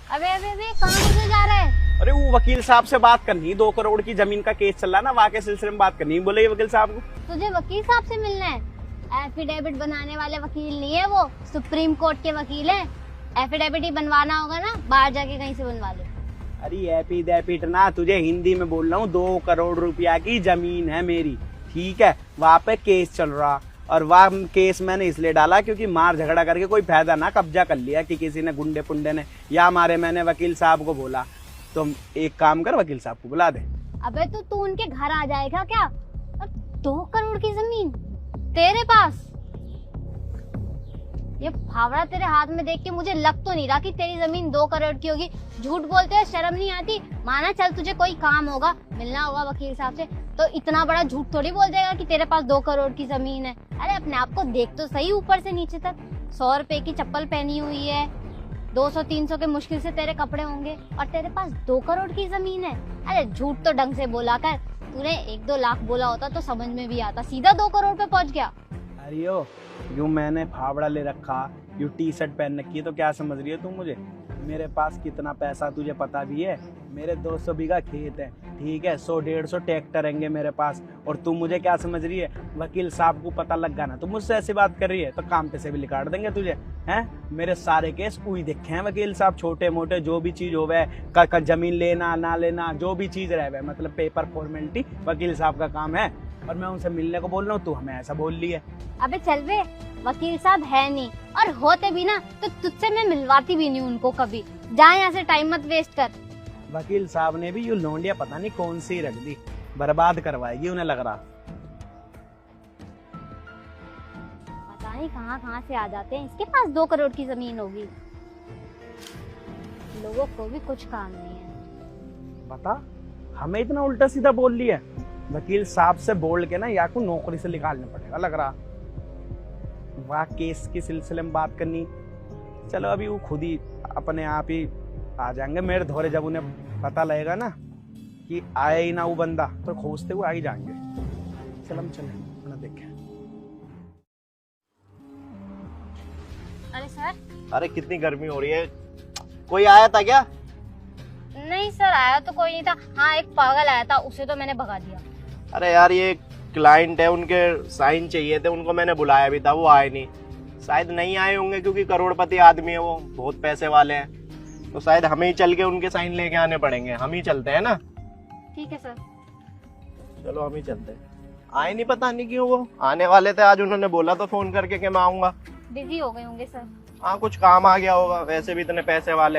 अबे अबे अबे कहाँ घुसे जा रहा है? अरे वो वकील साहब से बात करनी, 2 करोड़ की जमीन का केस चल रहा ना, वहाँ के सिलसिले में बात करनी। बोले ये वकील साहब को तुझे वकील साहब से मिलना है? एफिडेविट बनाने वाले वकील नहीं है वो, सुप्रीम कोर्ट के वकील है। एफिडेविट ही बनवाना होगा ना, बाहर जाके कहीं से बनवा लो। अरे एफिडेविट ना, तुझे हिंदी में बोल रहा हूँ। 2 करोड़ रुपया की जमीन है मेरी, ठीक है। वहाँ पे केस चल रहा, और वह केस मैंने इसलिए डाला क्योंकि मार झगड़ा करके कोई फायदा ना, कब्जा कर लिया कि किसी ने, गुंडे पुंडे ने या मारे। मैंने वकील साहब को बोला तुम एक काम कर, वकील साहब को बुला दे। अबे तो तू उनके घर आ जाएगा क्या? और 2 करोड़ की जमीन तेरे पास? ये फावड़ा तेरे हाथ में देख के मुझे लग तो नहीं रहा कि तेरी जमीन 2 करोड़ की होगी। झूठ बोलते हैं, शर्म नहीं आती? माना चल तुझे कोई काम होगा, मिलना होगा वकील साहब से, तो इतना बड़ा झूठ थोड़ी बोल देगा कि तेरे पास 2 करोड़ की जमीन है। अरे अपने आप को देख तो सही, ऊपर से नीचे तक। 100 रुपए की चप्पल पहनी हुई है, 200-300 के मुश्किल से तेरे कपड़े होंगे, और तेरे पास 2 करोड़ की जमीन है। अरे झूठ तो ढंग से बोला कर। तूने 1-2 लाख बोला होता तो समझ में भी आता, सीधा 2 करोड़ पे पहुंच गया। अरे यो यूं मैंने फावड़ा ले रखा, यूं टी शर्ट पहन रखी है, तो क्या समझ रही है तू मुझे? मेरे पास कितना पैसा तुझे पता भी है? मेरे 200 बीघा खेत है, ठीक है। 100-150 ट्रैक्टर रहेंगे मेरे पास, और तू मुझे क्या समझ रही है? वकील साहब को पता लग गया ना, तुम मुझसे ऐसी बात कर रही है तो काम पे से भी निकाल देंगे तुझे, हैं? मेरे सारे केस कोई देखे हैं वकील साहब, छोटे मोटे जो भी चीज होवे, जमीन लेना ना लेना, जो भी चीज रहे, मतलब पेपर फॉर्मेलिटी वकील साहब का काम है। और मैं उनसे मिलने को बोल रहा हूँ, तू हमें ऐसा बोल रही है। अबे चल बे, वकील साहब है नहीं, और होते भी ना तो तुझसे मैं मिलवाती भी नहीं उनको कभी। जा यहाँ से, टाइम मत वेस्ट कर। वकील साहब ने भी यूं लौंडिया पता नहीं कौन सी रख दी, बर्बाद करवाएगी उन्हें लग रहा। पता नहीं कहाँ कहाँ से आ जाते हैं, इसके पास 2 करोड़ की जमीन होगी। लोगों को भी कुछ काम नहीं है। बता, हमें इतना उल्टा सीधा बोल लिया। वकील साहब से बोल के ना या को नौकरी से निकालना पड़ेगा लग रहा। वह केस के सिलसिले में बात करनी, चलो अभी वो खुद ही अपने आप ही आ जाएंगे मेरे धोरे। जब उन्हें पता लगेगा ना कि आया ही ना वो बंदा, तो खोजते हुए आ ही जाएंगे। चल हम चले, अपना देखें। अरे सर। अरे कितनी गर्मी हो रही है, कोई आया था क्या? नहीं सर, आया तो कोई नहीं था। हाँ एक पागल आया था, उसे तो मैंने भगा दिया। अरे यार ये क्लाइंट है, उनके साइन चाहिए थे, उनको मैंने बुलाया भी था, वो आए नहीं। शायद नहीं आए होंगे क्योंकि करोड़पति आदमी है वो, बहुत पैसे वाले हैं, तो शायद हमें ही चल के उनके साइन लेके आने पड़ेंगे। हम ही चलते हैं ना? ठीक है सर। चलो हम ही चलते हैं। आए नहीं, पता नहीं क्यों, वो आने वाले थे आज, उन्होंने बोला तो फोन करके कि मैं आऊंगा। बिजी हो गए होंगे सर। हाँ कुछ काम आ गया होगा, वैसे भी इतने पैसे वाले हैं।